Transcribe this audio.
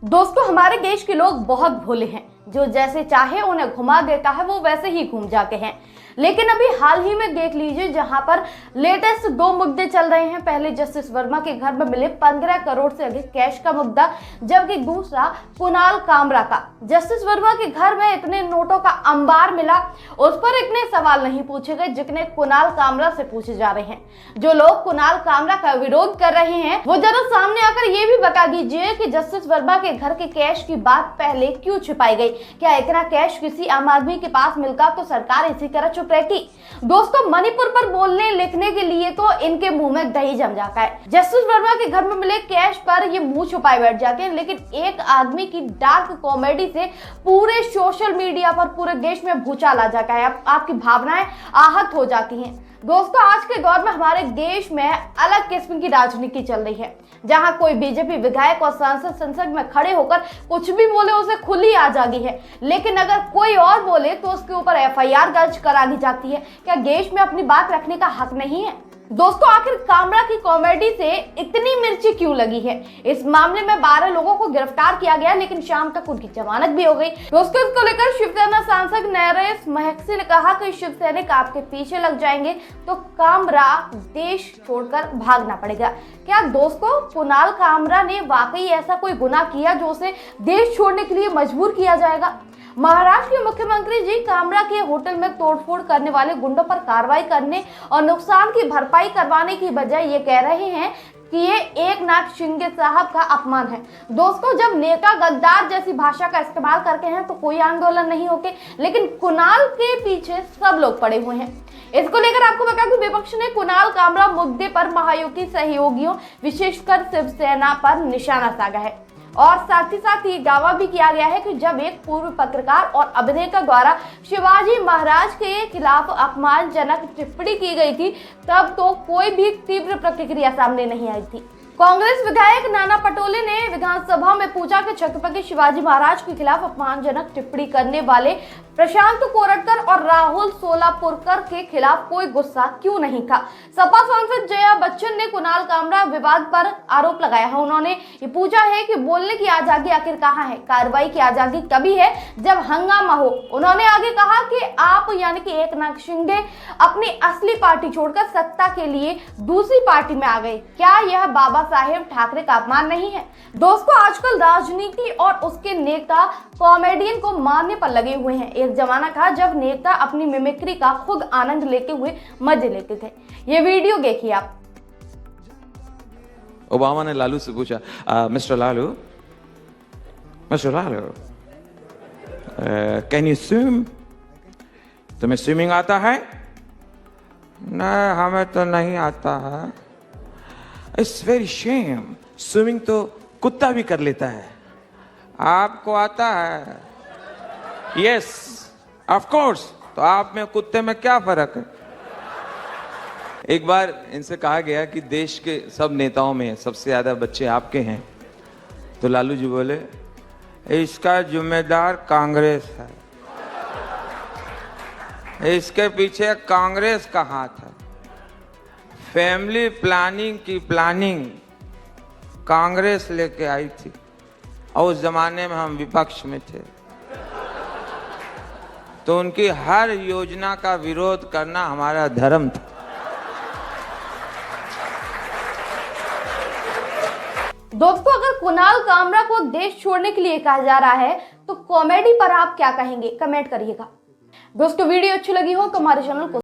दोस्तों, हमारे देश के लोग बहुत भोले हैं। जो जैसे चाहे उन्हें घुमा देता है वो वैसे ही घूम जाते हैं। लेकिन अभी हाल ही में देख लीजिए, जहां पर लेटेस्ट दो मुद्दे चल रहे हैं। पहले जस्टिस वर्मा के घर में मिले 15 करोड़ से अधिक कैश का मुद्दा, जबकि दूसरा कुणाल कामरा का। जस्टिस वर्मा के घर में इतने नोटों का अंबार मिला, उस पर इतने सवाल नहीं पूछे गए जितने कुणाल कामरा से पूछे जा रहे हैं। जो लोग कुणाल कामरा का विरोध कर रहे हैं वो जरा सामने आकर ये भी बता दीजिए कि जस्टिस वर्मा के घर के कैश की बात पहले क्यों छिपाई गई। क्या इतना कैश किसी आम आदमी के पास मिलता तो सरकार इसी तरह चुप रहती। दोस्तों, मणिपुर पर बोलने लिखने के लिए तो इनके मुंह में दही जम जाता है। जस्टिस वर्मा के घर में मिले कैश पर ये मुंह छुपाए बैठ जाते हैं, लेकिन एक आदमी की डार्क कॉमेडी से पूरे सोशल मीडिया पर, पूरे देश में भूचाल आ जाता है। आपकी भावनाएं आहत हो जाती हैं। दोस्तों, आज के दौर में हमारे देश में अलग किस्म की राजनीति चल रही है, जहां कोई बीजेपी विधायक और सांसद संसद में खड़े होकर कुछ भी बोले उसे खुली आजादी है, लेकिन अगर कोई और बोले तो उसके ऊपर एफआईआर दर्ज करा दी जाती है। क्या देश में अपनी बात रखने का हक नहीं है? दोस्तों, आखिर कामरा की कॉमेडी से इतनी मिर्ची क्यों लगी है? इस मामले में 12 लोगों को गिरफ्तार किया गया, लेकिन शाम तक उनकी जमानत भी हो गई। दोस्तों, इसको लेकर शिवसेना सांसद नरेश महसी ने कहा कि शिवसैनिक आपके पीछे लग जाएंगे तो कामरा देश छोड़कर भागना पड़ेगा। क्या दोस्तों, कुणाल कामरा ने वाकई ऐसा कोई गुनाह किया जो उसे देश छोड़ने के लिए मजबूर किया जाएगा? महाराष्ट्र के मुख्यमंत्री जी कामरा के होटल में तोड़फोड़ करने वाले गुंडों पर कार्रवाई करने और नुकसान की भरपाई करवाने की बजाय ये कह रहे हैं कि ये एकनाथ शिंदे साहब का अपमान है। दोस्तों, जब नेता गद्दार जैसी भाषा का इस्तेमाल करते हैं तो कोई आंदोलन नहीं होते, लेकिन कुणाल के पीछे सब लोग पड़े हुए हैं। इसको लेकर आपको बता दूं, विपक्ष ने कुणाल कामरा मुद्दे पर महायुति सहयोगियों, विशेषकर शिवसेना पर निशाना साधा है और साथ ही साथ ये दावा भी किया गया है कि जब एक पूर्व पत्रकार और अभिनेता द्वारा शिवाजी महाराज के खिलाफ अपमानजनक टिप्पणी की गई थी, तब तो कोई भी तीव्र प्रतिक्रिया सामने नहीं आई थी। कांग्रेस विधायक नाना पटोले ने विधानसभा में पूछा कि छत्रपति शिवाजी महाराज के खिलाफ अपमानजनक टिप्पणी करने वाले प्रशांत कोरटकर और राहुल सोलापुरकर के खिलाफ कोई गुस्सा क्यों नहीं था। सपा सांसद जया बच्चन ने कुणाल कामरा विवाद पर आरोप लगाया है। उन्होंने ये पूछा है कि बोलने की आजादी आखिर कहाँ है? कार्रवाई की आजादी तभी है जब हंगामा हो। उन्होंने आगे कहा कि आप यानी कि एकनाथ शिंदे अपनी असली पार्टी छोड़कर सत्ता के लिए दूसरी पार्टी में आ गए। क्या यह बाबा साहेब ठाकरे का अपमान नहीं है? दोस्तों, आजकल राजनीति और उसके नेता कॉमेडियन को मारने पर लगे हुए हैं। एक जमाना था जब नेता अपनी मिमिक्री का खुद आनंद लेते हुए मजे लेते थे। ये वीडियो देखिए आप। ओबामा ने लालू से पूछा, mister Lalu, can you swim? तुम्हें स्विमिंग आता है? नहीं, हमें तो नहीं आता है। इट्स वेरी शेम, स्विमिंग तो कुत्ता भी कर लेता है, आपको आता है? Yes of course. तो आप में कुत्ते में क्या फर्क है? एक बार इनसे कहा गया कि देश के सब नेताओं में सबसे ज्यादा बच्चे आपके हैं, तो लालू जी बोले, इसका जिम्मेदार कांग्रेस है, इसके पीछे कांग्रेस का हाथ है। फैमिली प्लानिंग की प्लानिंग कांग्रेस लेके आई थी और उस जमाने में हम विपक्ष में थे, तो उनकी हर योजना का विरोध करना हमारा धर्म था। दोस्तों, अगर कुणाल कामरा को देश छोड़ने के लिए कहा जा रहा है तो कॉमेडी पर आप क्या कहेंगे? कमेंट करिएगा। दोस्तों, वीडियो अच्छी लगी हो तो हमारे चैनल को